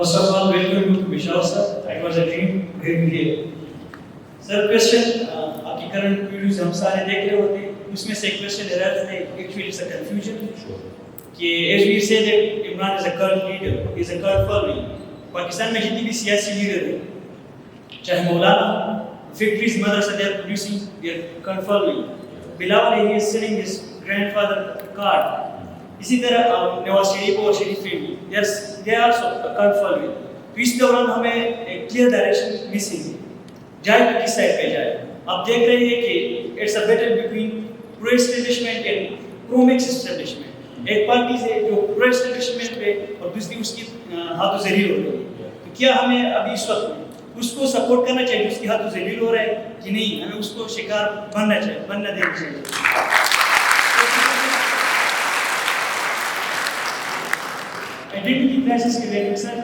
First of all, welcome to Vishal sir. It was a dream to have you here. Sir, question आपकी current videos हम सारे देख रहे होते हैं, उसमें से एक question आ रहा था, actually it's a confusion. कि as we say that Imran is a cult leader, he is a cult following. Pakistan में जितनी भी सियासी लीडर हैं, चाहे मौलाना, factories, madrasa, they are producing their cult following. Bilal, he is selling his grandfather card. इसी तरह नवाज शरीफ और शरीफ family, they are also a cult following. तो इस दौरान हमें एक clear direction missing है, जाए तो किस साइड पे जाए. आप देख रहे हैं कि it's a battle between pro establishment and pro mix establishment. एक पार्टी से जो pro establishment पे और दूसरी उसकी हाथों से रील हो रही है. तो क्या हमें अभी इस वक्त उसको सपोर्ट करना चाहिए उसकी हाथों से रील हो रहा है कि नहीं, हमें उसको शिकार बनना चाहिए, बनना देना चाहिए. आइडेंटिटी क्राइसिस के लिए सर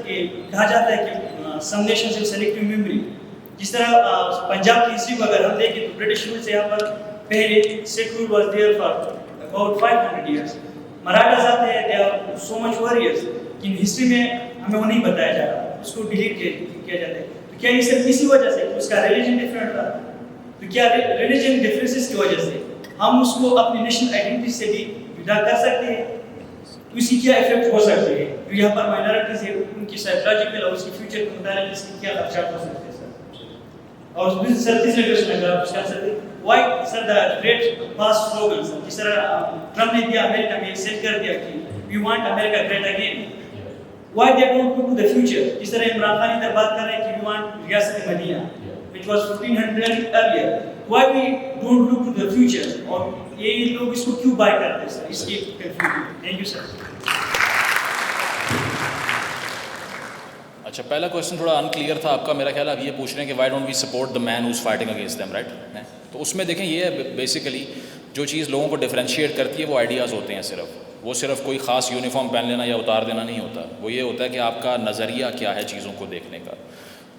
कहा जाता है कि सम नेशंस हैव सेलेक्टिव मेमोरी. जिस तरह पंजाब की हिस्ट्री को अगर हम देखें तो ब्रिटिश रूल से यहाँ पर पहले Sikh rule was there for about 500 years. Marathas आते हैं, they are so much warriors, कि हिस्ट्री में हमें वो नहीं बताया जा रहा, उसको डिलीट किया जाता है. तो क्या ये सिर्फ इसी वजह से उसका रिलीजन डिफरेंट था? तो क्या रिलीजन डिफरेंसेस की वजह से हम उसको अपनी नेशनल आइडेंटिटी से भी जुदा कर सकते हैं? तो इसकी क्या इफेक्ट हो सकते हैं? तो यहाँ पर माइनॉरिटीज है, उनकी साइकोलॉजिकल और उसकी फ्यूचर के मुताबिक इसके क्या खर्चात हो सकते हैं सर? और सर तीसरे क्वेश्चन अगर आप इसका आंसर दें, why sir the great past slogans, जिस तरह ट्रम्प ने दिया अमेरिका में सेट कर दिया कि we want America great again, why they don't go to the future? जिस तरह इमरान खान इधर बात कर रहे हैं कि वी वांट रियासत Medina which was 1500 earlier, why we don't look to the future? और ये लोग इसको क्यों बाय करते हैं सर? इसकी कंफ्यूजन. Thank you sir. अच्छा, पहला क्वेश्चन थोड़ा अनक्लियर था आपका. मेरा ख्याल आप ये पूछ रहे हैं कि why don't we support the man who is fighting against them, right? तो उसमें देखें, ये है बेसिकली जो चीज़ लोगों को डिफरेंशिएट करती है वो आइडियाज़ होते हैं. वो सिर्फ कोई ख़ास यूनिफॉर्म पहन लेना या उतार देना नहीं होता. वो ये होता है कि आपका नज़रिया क्या है चीज़ों को देखने का.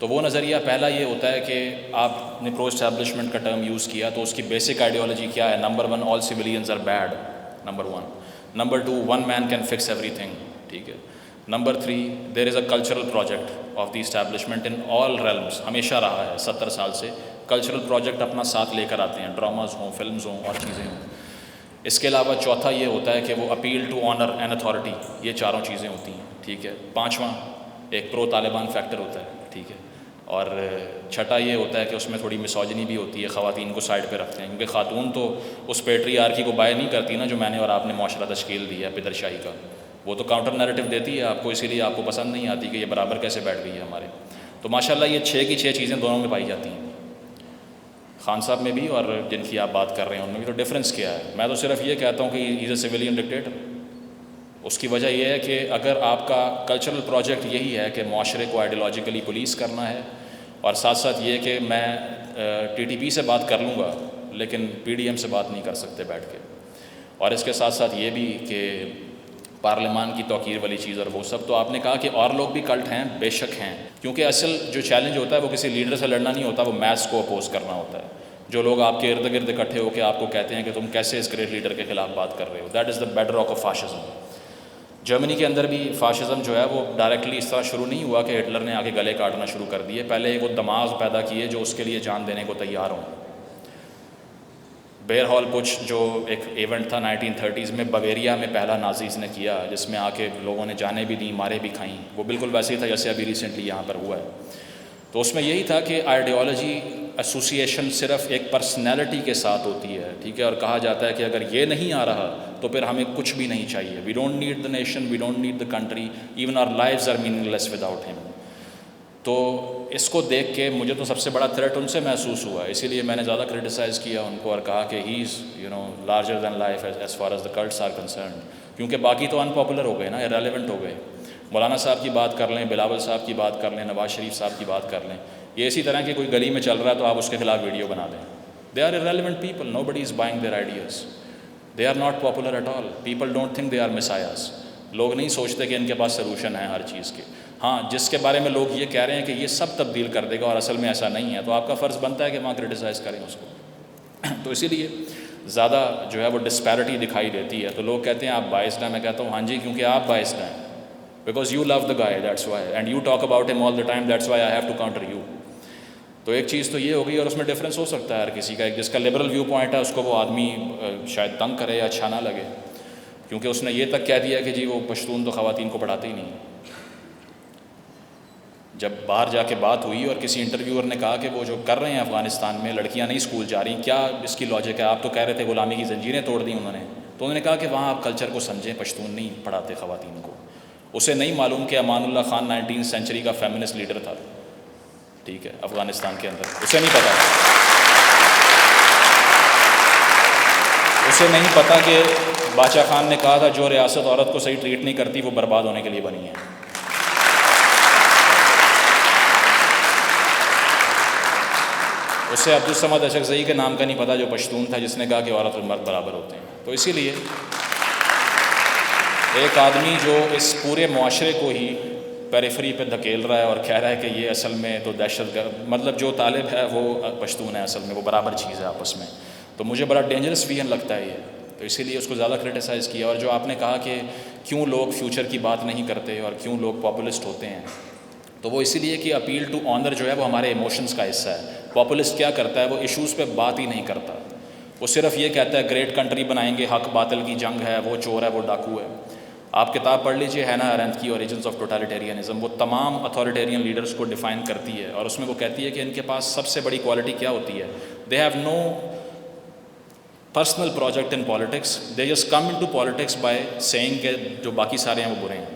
तो वो नज़रिया पहला ये होता है कि आपने प्रो एस्टैब्लिशमेंट का टर्म यूज़ किया, तो उसकी बेसिक आइडियोलॉजी क्या है? Number 1, all civilians are bad, number 1. Number 2, one man can fix everything, ठीक है. Number 3, there is a cultural project of the establishment in all realms. हमेशा रहा है 70 साल से. कल्चरल प्रोजेक्ट अपना साथ लेकर आते हैं, ड्रामाज हों, फिल्म्स हों और चीज़ें हों. इसके अलावा चौथा ये होता है कि वो appeal to honour and authority, ये चारों चीज़ें होती हैं, ठीक है. पाँचवा एक प्रो तालिबान फैक्टर होता है, ठीक है. और छठा ये होता है कि उसमें थोड़ी मिसोजिनी भी होती है, ख़वातीन को साइड पे रखते हैं, क्योंकि ख़ातून तो उस पेट्रियार्की को बाय नहीं करती ना जो मैंने और आपने माशरा तश्कील दिया है पिदरशाही का. वो तो काउंटर नैरेटिव देती है आपको, इसीलिए आपको पसंद नहीं आती कि ये बराबर कैसे बैठ गई है हमारे. तो माशाल्लाह ये 6 की 6 चीज़ें दोनों में पाई जाती हैं, खान साहब में भी और जिनकी आप बात कर रहे हैं उनमें भी. तो डिफरेंस क्या है? मैं तो सिर्फ ये कहता हूँ कि इज़ अ सिविलियन डिक्टेटर. उसकी वजह यह है कि अगर आपका कल्चरल प्रोजेक्ट यही है कि माशरे को आइडियोलॉजिकली पुलिस करना है, और साथ साथ ये कि मैं TTP से बात कर लूँगा लेकिन PDM से बात नहीं कर सकते बैठ के, और इसके साथ साथ ये भी कि पार्लियामान की तौकीर वाली चीज़ और वो सब. तो आपने कहा कि और लोग भी कल्ट हैं, बेशक हैं, क्योंकि असल जो चैलेंज होता है वो किसी लीडर से लड़ना नहीं होता, वो मैथ्स को अपोज करना होता है. जो लोग आपके इर्द गिर्द इकट्ठे होकर आपको कहते हैं कि तुम कैसे इस ग्रेट लीडर के खिलाफ बात कर रहे हो, that is the bedrock of fascism. Germany के अंदर भी फाशिज्म जो है वो डायरेक्टली इस तरह शुरू नहीं हुआ कि हिटलर ने आके गले काटना शुरू कर दिए. पहले वो दमाग पैदा किए जो उसके लिए जान देने को तैयार हों. बेयर हॉल पुच जो एक इवेंट था 1930s में बवेरिया में पहला नाजीज़ ने किया, जिसमें आके लोगों ने जाने भी दी, मारे भी खाईं, वो बिल्कुल वैसे ही था जैसे अभी रिसेंटली यहाँ पर हुआ है. तो उसमें यही था कि आइडियोलॉजी एसोसिएशन सिर्फ एक पर्सनैलिटी के साथ होती है, ठीक है. और कहा जाता है कि अगर ये नहीं आ रहा तो फिर हमें कुछ भी नहीं चाहिए. We don't need the nation, we don't need the country, even our lives are meaningless without him. तो इसको देख के मुझे तो सबसे बड़ा थ्रेट उनसे महसूस हुआ, इसीलिए मैंने ज़्यादा क्रिटिसाइज़ किया उनको और कहा कि he is larger than life as far as the cults are concern. क्योंकि बाकी तो अनपॉपुलर हो गए ना, इररेलेवेंट हो गए. मौलाना साहब की बात कर लें, बिलावल साहब की बात कर लें, नवाज शरीफ साहब की बात कर लें, ये इसी तरह की कोई गली में चल रहा है तो आप उसके खिलाफ वीडियो बना दें. They are irrelevant people, nobody is buying their ideas, they are not popular at all. People don't think they are messiahs. लोग नहीं सोचते कि इनके पास सलूशन है हर चीज़ के. हाँ, जिसके बारे में लोग ये कह रहे हैं कि ये सब तब्दील कर देगा और असल में ऐसा नहीं है, तो आपका फ़र्ज़ बनता है कि वहाँ क्रिटिसाइज़ करें उसको. तो इसीलिए ज़्यादा जो है वो डिस्पैरिटी दिखाई देती है. तो लोग कहते हैं आप बाइस्ड हैं, मैं कहता हूँ हाँ जी, क्योंकि आप बाइस्ड हैं. because you love the guy, that's why, and you talk about him all the time, that's why I have to counter you. تو ایک چیز تو یہ ہوگی, اور اس میں ڈفرینس ہو سکتا ہے ہر کسی کا. ایک جس کا لبرل ویو پوائنٹ ہے اس کو وہ آدمی شاید تنگ کرے یا اچھا نہ لگے, کیونکہ اس نے یہ تک کہہ دیا کہ جی وہ پشتون تو خواتین کو پڑھاتے ہی نہیں. جب باہر جا کے بات ہوئی اور کسی انٹرویور نے کہا کہ وہ جو کر رہے ہیں افغانستان میں, لڑکیاں نہیں اسکول جا رہی, کیا اس کی لاجک ہے؟ آپ تو کہہ رہے تھے غلامی کی زنجیریں توڑ دیں انہوں نے. تو انہوں نے کہا کہ وہاں آپ کلچر کو سمجھیں, پشتون نہیں پڑھاتے خواتین کو. اسے نہیں معلوم کہ امان اللہ خان 19 سینچری کا فیمنسٹ لیڈر تھا, ٹھیک ہے, افغانستان کے اندر. اسے نہیں پتا, اسے نہیں پتا کہ بادشاہ خان نے کہا تھا جو ریاست عورت کو صحیح ٹریٹ نہیں کرتی وہ برباد ہونے کے لیے بنی ہے. اسے عبدالصمد اشرفزئی کے نام کا نہیں پتا جو پشتون تھا جس نے کہا کہ عورت اور مرد برابر ہوتے ہیں. تو اسی لیے ایک آدمی جو اس پورے معاشرے کو ہی پیریفری پہ دھکیل رہا ہے اور کہہ رہا ہے کہ یہ اصل میں تو دہشت گرد, مطلب جو طالب ہے وہ پشتون ہے, اصل میں وہ برابر چیز ہے آپس میں, تو مجھے بڑا ڈینجرس ویژن لگتا ہے یہ. تو اسی لیے اس کو زیادہ کرٹیسائز کیا. اور جو آپ نے کہا کہ کیوں لوگ فیوچر کی بات نہیں کرتے اور کیوں لوگ پاپولسٹ ہوتے ہیں, تو وہ اسی لیے کہ اپیل ٹو آنر جو ہے وہ ہمارے ایموشنز کا حصہ ہے. پاپولسٹ کیا کرتا ہے, وہ ایشوز پہ بات ہی نہیں کرتا, وہ صرف یہ کہتا ہے گریٹ کنٹری بنائیں گے, حق باطل کی جنگ ہے, وہ چور ہے, وہ ڈاکو ہے. آپ کتاب پڑھ لیجئے ہیننا ارینتھ کی اوریجنز آف ٹوٹالیٹیرینزم, وہ تمام اتھارٹیرین لیڈرز کو ڈیفائن کرتی ہے, اور اس میں وہ کہتی ہے کہ ان کے پاس سب سے بڑی کوالٹی کیا ہوتی ہے, they have no personal project in politics, they just come in to politics by saying کہ جو باقی سارے ہیں وہ برے ہیں,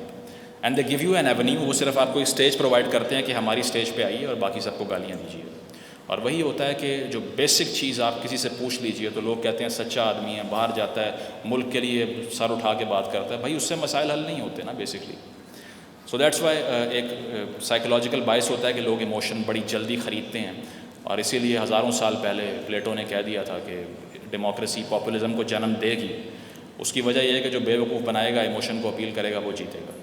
and they give you an avenue. وہ صرف آپ کو ایک اسٹیج پرووائڈ کرتے ہیں کہ ہماری اسٹیج پہ آئیے اور باقی سب کو گالیاں دیجیے. اور وہی ہوتا ہے کہ جو بیسک چیز آپ کسی سے پوچھ لیجئے تو لوگ کہتے ہیں سچا آدمی ہے, باہر جاتا ہے, ملک کے لیے سر اٹھا کے بات کرتا ہے. بھائی اس سے مسائل حل نہیں ہوتے نا بیسکلی. سو دیٹس وائی ایک سائیکولوجیکل باعث ہوتا ہے کہ لوگ ایموشن بڑی جلدی خریدتے ہیں, اور اسی لیے ہزاروں سال پہلے پلیٹو نے کہہ دیا تھا کہ ڈیموکریسی پاپولزم کو جنم دے گی. اس کی وجہ یہ ہے کہ جو بے وقوف بنائے گا, ایموشن کو اپیل کرے گا, وہ جیتے گا.